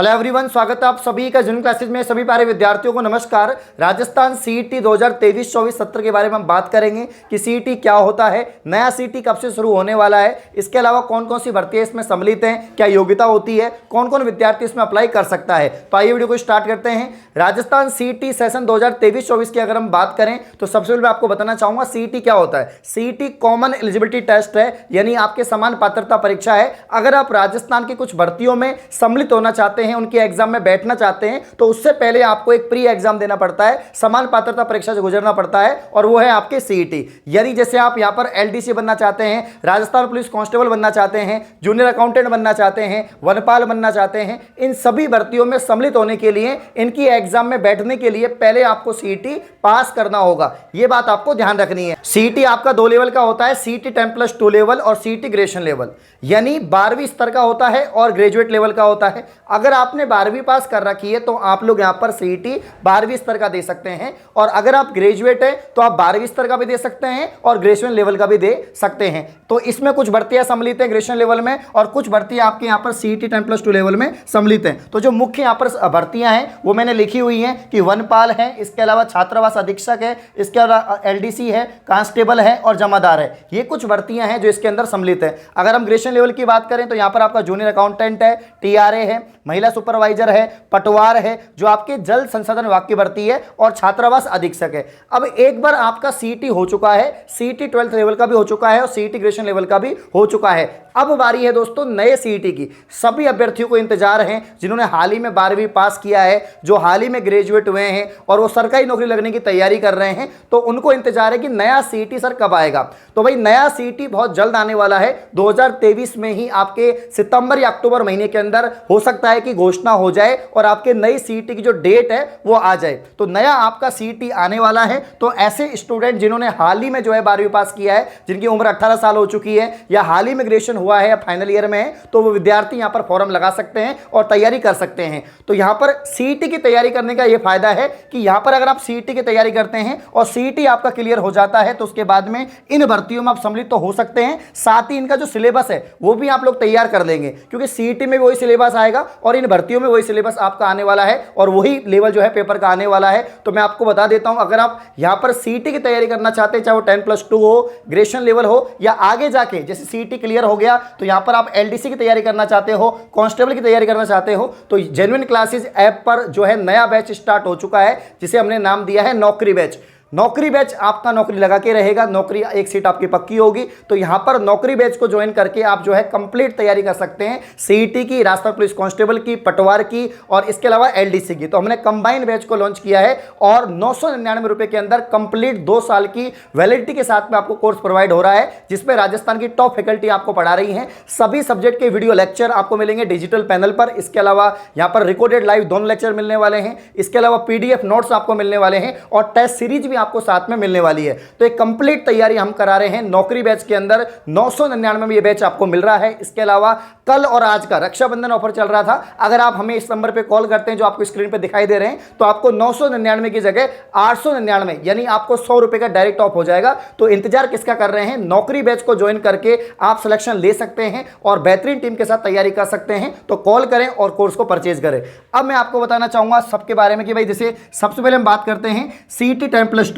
Hello everyone, स्वागत है आप सभी का जूनियर क्लासेज में। सभी प्यारे विद्यार्थियों को नमस्कार। राजस्थान सीईटी 2023-24 सत्र के बारे में हम बात करेंगे कि सीईटी क्या होता है, नया सीईटी कब से शुरू होने वाला है, इसके अलावा कौन कौन सी भर्तियां इसमें सम्मिलित हैं, क्या योग्यता होती है, कौन कौन विद्यार्थी इसमें अप्लाई कर सकता है। तो आइए वीडियो को स्टार्ट करते हैं। राजस्थान सीईटी सेशन 2023-24 की अगर हम बात करें तो सबसे पहले मैं आपको बताना चाहूंगा सीईटी क्या होता है। सीईटी कॉमन एलिजिबिलिटी टेस्ट है, यानी आपके समान पात्रता परीक्षा है। अगर आप राजस्थान की कुछ भर्तियों में सम्मिलित होना चाहते हैं, उनके एग्जाम में बैठना चाहते हैं, तो उससे पहले आपको एक प्री एग्जाम देना पड़ता है, समान पात्रता परीक्षा से गुजरना पड़ता है, और वो है आपके सीईटी। यानी जैसे आप यहां पर एलडीसी बनना चाहते हैं, राजस्थान पुलिस कांस्टेबल बनना चाहते हैं, जूनियर अकाउंटेंट बनना चाहते हैं, वनपाल बनना चाहते हैं, इन सभी भर्तियों में सम्मिलित होने के लिए, इनकी एग्जाम में बैठने के लिए पहले आपको सीईटी पास करना होगा। यह बात आपको ध्यान रखनी है। सीईटी आपका 2 लेवल का होता है, सीईटी 10+2 लेवल और सीईटी ग्रेजुएशन लेवल, यानी 12वीं स्तर का होता है और ग्रेजुएट लेवल का होता है। अगर आपने 12वीं पास कर रखी है तो आप लोग यहां पर सीईटी 12वीं स्तर का दे सकते हैं, और अगर आप ग्रेजुएट हैं तो आप 12वीं स्तर का भी दे सकते हैं और ग्रेजुएशन लेवल का भी दे सकते हैं। तो इसमें कुछ भर्तियां सम्मिलित हैं ग्रेजुएशन लेवल में, और कुछ भर्तियां आपके यहां पर सीईटी 10+2 लेवल में सम्मिलित हैं। तो जो मुख्य यहां पर भर्तियां हैं वो मैंने लिखी हुई हैं कि वनपाल है, इसके अलावा छात्रावास अधीक्षक है, इसके अलावा एलडीसी है, कांस्टेबल है और जमादार है। ये कुछ भर्तियां हैं जो इसके अंदर सम्मिलित है। अगर हम ग्रेजुएशन लेवल की बात करें तो यहां पर आपका जूनियर अकाउंटेंट है, टीआरए है, महिला सुपरवाइजर है, पटवार है, जो आपके जल संसाधन विभाग की भर्ती है, और छात्रावास अधीक्षक है। अब एक बार आपका सीईटी हो चुका है, सीईटी 12th लेवल का भी हो चुका है और सीईटी ग्रेजुएशन लेवल का भी हो चुका है। अब बारी है दोस्तों नए सीईटी की। सभी अभ्यर्थियों को इंतजार है जिन्होंने हाल ही में 12वीं पास किया है, जो हाल ही में ग्रेजुएट हुए हैं और वो सरकारी नौकरी लगने की तैयारी कर रहे हैं, तो उनको इंतजार है कि नया सीईटी सर कब आएगा। तो भाई नया सीईटी बहुत जल्द आने वाला है, 2023 में ही आपके सितंबर या अक्टूबर महीने के अंदर हो सकता है कि घोषणा हो जाए और आपके नई सीईटी की जो डेट है वो आ जाए। तो नया आपका सीईटी आने वाला है। तो ऐसे स्टूडेंट जिन्होंने हाल ही में जो है 12वीं पास किया है, जिनकी उम्र 18 साल हो चुकी है, या हाल ही में ग्रेजुएशन हुआ है या फाइनल ईयर में है, तो वो विद्यार्थी यहां पर फॉर्म लगा सकते हैं और तैयारी कर सकते हैं। तो यहां पर सीईटी की तैयारी करने का यह फायदा है कि यहां पर अगर आप सीईटी की तैयारी करते हैं और सीईटी आपका क्लियर हो जाता है, तो उसके बाद में इन भर्तियों में आप सम्मिलित तो हो सकते हैं। साथ ही इनका जो सिलेबस है वो भी आप लोग तैयार कर लेंगे, क्योंकि सीईटी में वही सिलेबस आएगा और इन भर्तियों में वही सिलेबस आपका आने वाला है और वही लेवल जो है पेपर का आने वाला है। तो मैं आपको बता देता हूं, अगर आप यहां पर सीईटी की तैयारी करना चाहते हैं, चाहे वो 10+2 हो, ग्रेजुएशन लेवल हो, या आगे जाके जैसे सीईटी क्लियर हो गया तो यहां पर आप एलडीसी की तैयारी करना चाहते हो, कांस्टेबल की तैयारी करना चाहते हो, तो जेन्युइन क्लासेस ऐप पर जो है नया बैच स्टार्ट हो चुका है, जिसे हमने नाम दिया है नौकरी बैच। नौकरी बैच आपका नौकरी लगा के रहेगा, नौकरी एक सीट आपकी पक्की होगी। तो यहां पर नौकरी बैच को ज्वाइन करके आप जो है कंप्लीट तैयारी कर सकते हैं सीईटी की, राजस्थान पुलिस कांस्टेबल की, पटवार की, और इसके अलावा एलडीसी की। तो हमने कंबाइन बैच को लॉन्च किया है और 999 रुपए के अंदर कंप्लीट 2 साल की वैलिडिटी के साथ में आपको कोर्स प्रोवाइड हो रहा है, जिसमें राजस्थान की टॉप फैकल्टी आपको पढ़ा रही है। सभी सब्जेक्ट के वीडियो लेक्चर आपको मिलेंगे डिजिटल पैनल पर। इसके अलावा यहां पर रिकॉर्डेड लाइव दोनों लेक्चर मिलने वाले हैं। इसके अलावा पीडीएफ नोट्स आपको मिलने वाले हैं और टेस्ट सीरीज भी आपको साथ में मिलने वाली है। तो एक कंप्लीट तैयारी हम करा रहे हैं नौकरी बैच के अंदर। 999 में ये बैच आपको मिल रहा है। इसके अलावा कल और आज का रक्षाबंधन ऑफर चल रहा था। अगर आप हमें इस नंबर पे कॉल करते हैं जो आपको स्क्रीन पे दिखाई दे रहे हैं, तो आपको 999 की जगह 899, यानी आपको 100 रुपए का डायरेक्ट ऑफ हो जाएगा। तो इंतजार किसका कर रहे हैं? नौकरी बैच को ज्वाइन करके आप सिलेक्शन ले सकते हैं और बेहतरीन टीम के साथ तैयारी कर सकते हैं। तो कॉल करें और कोर्स को परचेज करें। अब मैं आपको बताना चाहूंगा सबके बारे में कि भाई जैसे सबसे पहले हम बात करते हैं सीईटी 10+2।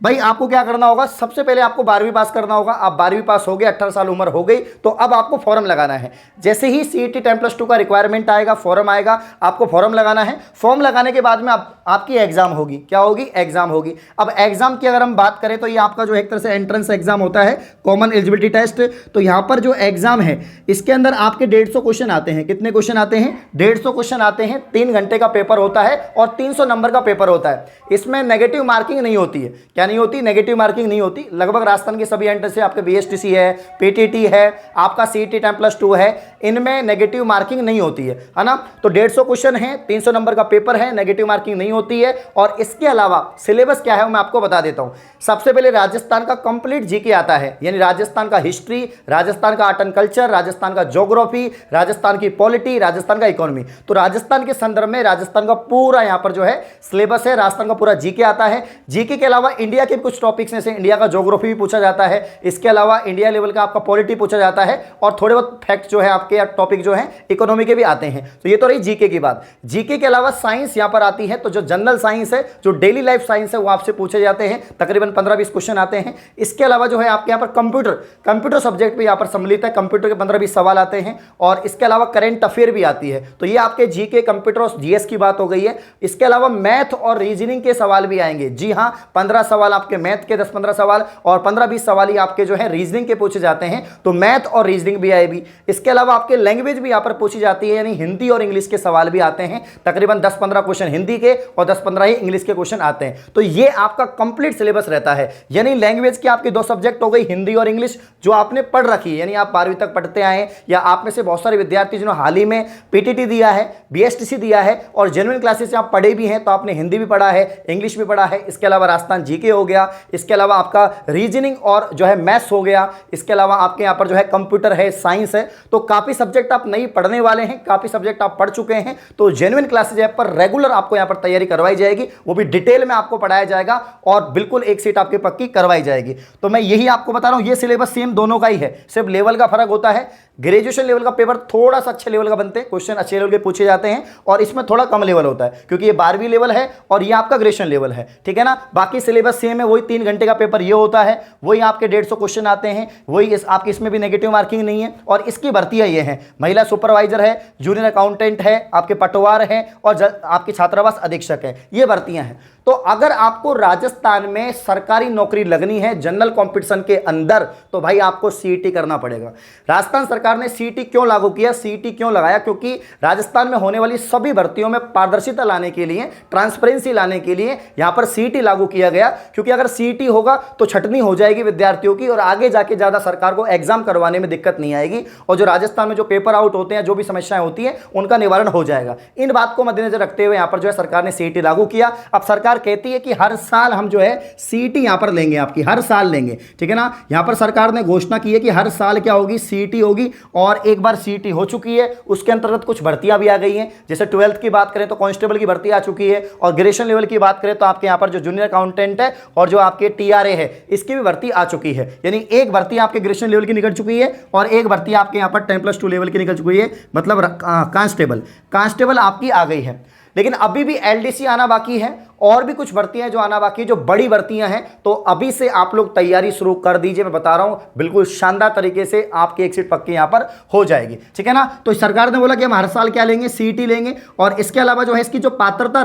भाई आपको क्या करना होगा? सबसे पहले आपको 12वीं पास करना होगा। आप 12वीं पास हो गए, 18 साल उम्र हो गई, तो अब आपको फॉर्म लगाना है। जैसे ही सीईटी 10+2 का रिक्वायरमेंट आएगा, फॉर्म आएगा, आपको फॉर्म लगाना है। फॉर्म लगाने के बाद में आपकी एग्जाम होगी। क्या होगी? एग्जाम होगी। अब एग्जाम की अगर हम बात करें तो ये आपका जो एक तरह से एंट्रेंस एग्जाम होता है, कॉमन एलिजिबिलिटी टेस्ट। तो यहां पर जो एग्जाम है, इसके अंदर आपके 150 क्वेश्चन आते हैं। कितने क्वेश्चन आते हैं? 150 क्वेश्चन आते हैं। 3 घंटे का पेपर होता है और 300 नंबर का पेपर होता है। इसमें नेगेटिव मार्किंग नहीं होती है। क्या नहीं होती? नेगेटिव मार्किंग नहीं होती। लगभग राजस्थान की सभी एंट्रेंस से, आपके बीएसटीसी है, पीटीटी है, आपका सीईटी 10+2 है, इनमें नेगेटिव मार्किंग नहीं होती है ना। तो 150 क्वेश्चन है, 300 नंबर का पेपर है, नेगेटिव मार्किंग नहीं होती है। और इसके अलावा सिलेबस क्या है मैं आपको बता देता हूं। सबसे पहले राजस्थान का कंप्लीट जीके आता है, यानी राजस्थान का हिस्ट्री, राजस्थान का आर्ट एंड कल्चर, राजस्थान का ज्योग्राफी, राजस्थान की पॉलिटी, राजस्थान का इकोनॉमी। तो राजस्थान के संदर्भ में राजस्थान का पूरा यहां पर जो है सिलेबस है, राजस्थान का पूरा जीके आता है। जीके के अलावा इंडिया के कुछ टॉपिक्स में से इंडिया का ज्योग्राफी भी पूछा जाता है, इसके अलावा इंडिया लेवल का आपका पॉलिटी पूछा जाता है, और थोड़े बहुत फैक्ट जो है आपके टॉपिक जो है इकोनॉमी के भी आते हैं। तो ये तो रही जीके की बात। जीके के अलावा साइंस यहां पर आती है, तो जो जनरल साइंस है, जो डेली लाइफ साइंस है, वो आपसे पूछे जाते हैं, तकरीबन 15-20 क्वेश्चन आते हैं। इसके अलावा जो है आपके यहाँ पर कंप्यूटर सब्जेक्ट भी यहाँ पर सम्मिलित है, कंप्यूटर के 15-20 सवाल आते हैं, और इसके अलावा करंट अफेयर भी आती है। तो ये आपके जीके, कंप्यूटर और जीएस की बात हो गई है। इसके अलावा मैथ और रीजनिंग के सवाल भी आएंगे। जी हाँ, 15 सवाल आपके मैथ के, 10-15 सवाल, और 15-20 सवाल ही आपके जो है रीजनिंग के पूछे जाते हैं। तो मैथ और रीजनिंग भी आएगी। इसके अलावा आपके लैंग्वेज भी यहाँ पर पूछी जाती है, यानी हिंदी और इंग्लिश के सवाल भी आते हैं। तकरीबन 10-15 क्वेश्चन हिंदी के और 10-15 ही इंग्लिश के क्वेश्चन आते हैं। तो ये आपका कंप्लीट सिलेबस रहता है। यानी लैंग्वेज की आपकी 2 सब्जेक्ट हो गई, हिंदी और इंग्लिश, जो आपने पढ़ रखी है, यानी आप 12वीं तक पढ़ते आए, या आप में से बहुत सारे विद्यार्थी जिन्होंने हाल ही में पीटीटी दिया है, बीएसटीसी दिया है, और जेन्युइन क्लासेस से आप पढ़े भी हैं, तो आपने हिंदी भी पढ़ा है, इंग्लिश भी पढ़ा है। इसके अलावा राजस्थान जीके हो गया, इसके अलावा आपका रीजनिंग और जो है मैथ्स हो गया, इसके अलावा आपके यहाँ पर जो है कंप्यूटर है, साइंस है। तो काफी सब्जेक्ट आप नहीं पढ़ने वाले हैं, काफी सब्जेक्ट आप पढ़ चुके हैं। तो जेन्युइन क्लासेज ऐप पर रेगुलर आपको यहाँ पर तैयारी करवाई जाएगी, वो भी डिटेल में आपको पढ़ाया जाएगा, और बिल्कुल एक सीट आपकी पक्की करवाई जाएगी। तो मैं यही आपको बता रहा हूं, ये सिलेबस सेम दोनों का ही है, सिर्फ लेवल का फर्क होता है। ग्रेजुएशन लेवल का पेपर थोड़ा सा अच्छे लेवल का बनते हैं, क्वेश्चन अच्छे लेवल के पूछे जाते हैं, और इसमें थोड़ा कम लेवल होता है, क्योंकि ये 12वीं लेवल है और ये आपका ग्रेजुएशन लेवल है, ठीक है ना। बाकी सिलेबस सेम है, वही 3 घंटे का पेपर ये होता है, वही आपके 150 क्वेश्चन आते हैं, वही आपकी इसमें भी नेगेटिव मार्किंग नहीं है। और इसकी भर्तियां ये हैं, महिला सुपरवाइजर है, जूनियर अकाउंटेंट है, आपके पटवार है, और आपके छात्रावास अधीक्षक है, ये भर्तियां हैं। तो अगर आपको राजस्थान में सरकारी नौकरी लगनी है जनरल कंपटीशन के अंदर, तो भाई आपको सीईटी करना पड़ेगा। राजस्थान सरकार ने सीईटी क्यों लागू किया, सीईटी क्यों लगाया? क्योंकि राजस्थान में होने वाली सभी भर्तियों में पारदर्शिता लाने के लिए, ट्रांसपेरेंसी लाने के लिए यहां पर सीईटी लागू किया गया। क्योंकि अगर सीईटी होगा तो छटनी हो जाएगी विद्यार्थियों की, और आगे जाके ज्यादा सरकार को एग्जाम करवाने में दिक्कत नहीं आएगी, और जो राजस्थान में जो पेपर आउट होते हैं, जो भी समस्याएं होती है, उनका निवारण हो जाएगा। इन बात को मद्देनजर रखते हुए यहां पर जो है सरकार ने सीईटी लागू किया। अब सरकार कहती है कि हर साल हम जो है सीईटी यहां पर लेंगे, आपकी हर साल लेंगे, ठीक है ना। यहां पर सरकार ने घोषणा की है कि हर साल क्या होगी, सीईटी होगी। और एक बार सीईटी हो चुकी है, उसके अंतर्गत कुछ भर्तियां भी आ गई हैं। जैसे 12th की बात करें तो कांस्टेबल की भर्ती आ चुकी है, और ग्रेजुएशन लेवल की बात करें तो आपके यहां पर जो जूनियर अकाउंटेंट है और जो आपके टीआरए है, इसकी भी भर्ती आ चुकी है। यानी एक भर्ती आपके ग्रेजुएशन लेवल की निकल चुकी है, और एक भर्ती आपके यहां पर 10+2 लेवल की निकल चुकी है, मतलब कांस्टेबल आपकी आ गई है। लेकिन अभी भी एलडीसी आना बाकी है, और भी कुछ भर्तियां जो आना बाकी है, जो बड़ी भर्तियां हैं। तो अभी से आप लोग तैयारी शुरू कर दीजिए, मैं बता रहा हूं बिल्कुल शानदार तरीके से आपकी एक सीट पक्की यहां पर हो जाएगी, ठीक है ना। तो सरकार ने बोला कि हम हर साल क्या लेंगे, सीईटी लेंगे, और इसके अलावा जो है इसकी जो पात्रता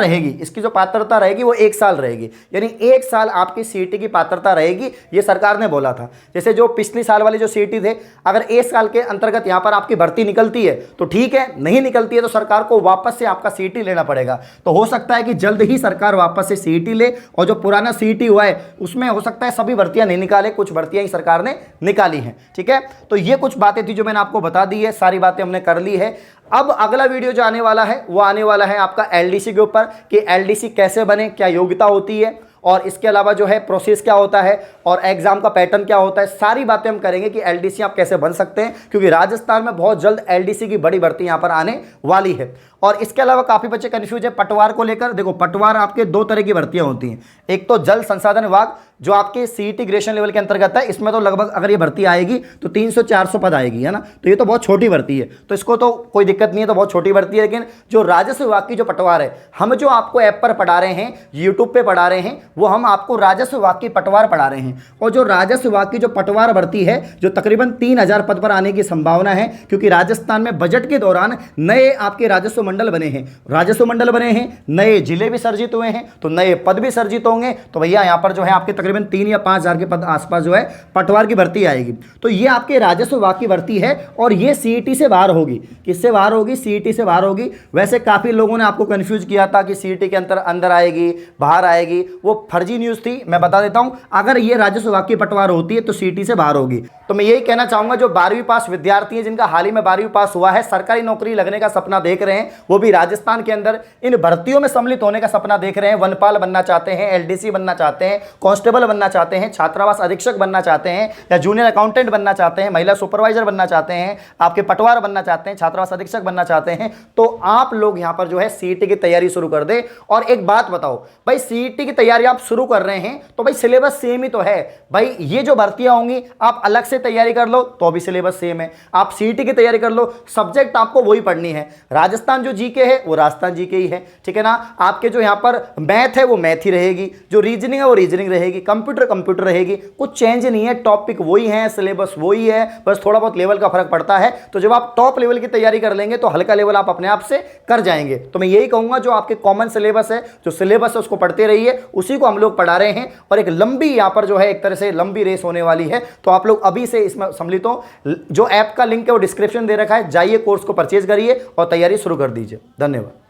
रहेगी, वो 1 साल रहेगी। यानी 1 साल आपकी सीईटी की पात्रता रहेगी, ये सरकार ने बोला था। जैसे जो पिछली साल वाले जो सीईटी थे, अगर 1 साल के अंतर्गत यहां पर आपकी भर्ती निकलती है तो ठीक है, नहीं निकलती है तो सरकार को वापस से आपका सीईटी लेना पड़ेगा। तो हो सकता है कि जल्द ही सरकार वापस से सीईटी ले, और जो पुराना सीईटी हुआ है उसमें हो सकता है सभी भर्तियां नहीं निकाले, कुछ भर्तियां ही सरकार ने निकाली हैं, ठीक है। तो ये कुछ बातें थी जो मैंने आपको बता दी है, सारी बातें हमने कर ली है। अब अगला वीडियो जो आने वाला है वो आने वाला है आपका एलडीसी के ऊपर, कि एलडीसी कैसे बने, क्या योग्यता होती है, और इसके अलावा जो है प्रोसेस क्या होता है, और एग्जाम का पैटर्न क्या होता है, सारी बातें हम करेंगे कि एलडीसी आप कैसे बन सकते हैं। क्योंकि राजस्थान में बहुत जल्द एलडीसी की बड़ी भर्ती यहां पर आने वाली है। और इसके अलावा काफी बच्चे कंफ्यूज है पटवार को लेकर। देखो, पटवार आपके 2 तरह की भर्तियां होती हैं। एक तो जल संसाधन विभाग, जो आपके सीईटी ग्रेजुएशन लेवल के अंतर्गत है, इसमें तो लगभग अगर ये भर्ती आएगी तो 300-400 पद आएगी, है ना। तो ये तो बहुत छोटी भर्ती है, तो इसको तो कोई दिक्कत नहीं है, तो बहुत छोटी भर्ती है। लेकिन जो राजस्व विभाग की जो पटवार है, हम जो आपको ऐप पर पढ़ा रहे हैं, यूट्यूब पे पढ़ा रहे हैं, वो हम आपको राजस्व विभाग की पटवार पढ़ा रहे हैं। और जो राजस्व विभाग की जो पटवार भर्ती है, जो तकरीबन 3000 पद पर आने की संभावना है, क्योंकि राजस्थान में बजट के दौरान नए आपके राजस्व मंडल बने हैं, नए जिले भी सर्जित हुए हैं, तो नए पद भी सर्जित होंगे। तो भैया यहाँ पर जो है आपके तकरीबन 3 या 5000 के पद आसपास जो है पटवार की भर्ती आएगी। तो ये आपके राजस्व विभाग की भर्ती है, और ये सीईटी से बाहर होगी। किससे बाहर होगी? सीईटी से बाहर होगी। वैसे काफी लोगों ने आपको कंफ्यूज किया था कि सीईटी के अंदर आएगी, बाहर आएगी, वो फर्जी न्यूज थी। मैं बता देता हूं, अगर ये राजस्व विभाग की पटवार होती है तो सीईटी से बाहर होगी। तो मैं यही कहना चाहूंगा, जो 12वीं पास विद्यार्थी हैं, जिनका हाल ही में 12वीं पास हुआ है, सरकारी नौकरी लगने का सपना देख रहे हैं, वो भी राजस्थान के अंदर इन भर्तियों में सम्मिलित होने का सपना देख रहे हैं, वनपाल बनना चाहते हैं, एलडीसी बनना चाहते हैं, कांस्टेबल बनना चाहते हैं, छात्रावास अधीक्षक बनना चाहते हैं, या जूनियर अकाउंटेंट बनना चाहते हैं, महिला सुपरवाइजर बनना चाहते हैं, आपके पटवार बनना चाहते हैं, छात्रावास अधीक्षक बनना चाहते हैं, तो आप लोग यहां पर जो है सीईटी की तैयारी शुरू कर दें। और एक बात बताओ भाई, सीईटी की तैयारी आप शुरू कर रहे हैं तो भाई सिलेबस सेम ही तो है भाई। ये जो भर्तियां होंगी आप अलग से तैयारी कर लो तो भी सिलेबस सेम है, आप सीईटी की तैयारी कर लो, सब्जेक्ट आपको वही पढ़नी है। राजस्थान जो जीके है वो राजस्थान जीके ही है, ठीक है ना। आपके जो यहां पर मैथ है वो मैथ ही रहेगी, जो रीजनिंग है वो रीजनिंग रहेगी, कंप्यूटर रहेगी, कुछ चेंज नहीं है, टॉपिक वही है, सिलेबस वही है, बस थोड़ा बहुत लेवल का फर्क पड़ता है। तो जब आप टॉप लेवल की तैयारी कर लेंगे तो हल्का लेवल आप अपने आप से कर जाएंगे। तो मैं यही कहूंगा, जो आपके कॉमन सिलेबस है, जो सिलेबस है उसको पढ़ते रहिए, उसी को हम लोग पढ़ा रहे हैं। और एक लंबी यहां पर जो है एक तरह से लंबी रेस होने वाली है, तो आप लोग अभी से इसमें सम्मिलित हो। जो ऐप का लिंक है वो डिस्क्रिप्शन दे रखा है, जाइए कोर्स को परचेज करिए और तैयारी शुरू कर दीजिए। धन्यवाद।